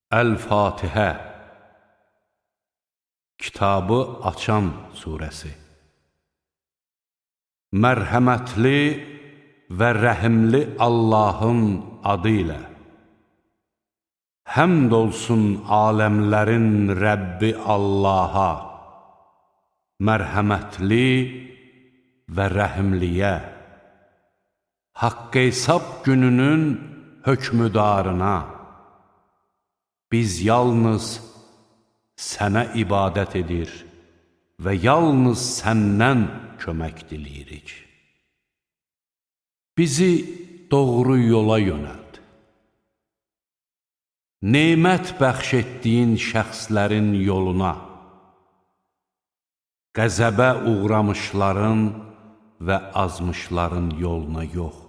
Əl-Fatihə Kitabı açan surəsi. Mərhəmətli və rəhimli Allahın adı ilə. Həmd olsun aləmlərin Rəbbi Allaha, mərhəmətli və rəhimliyə, haqq hesab gününün hökmüdarına. Biz yalnız sənə ibadət edir və yalnız səndən kömək diləyirik. Bizi doğru yola yönəld. Nemət bəxş etdiyin şəxslərin yoluna, qəzəbə uğramışların və azmışların yoluna yox.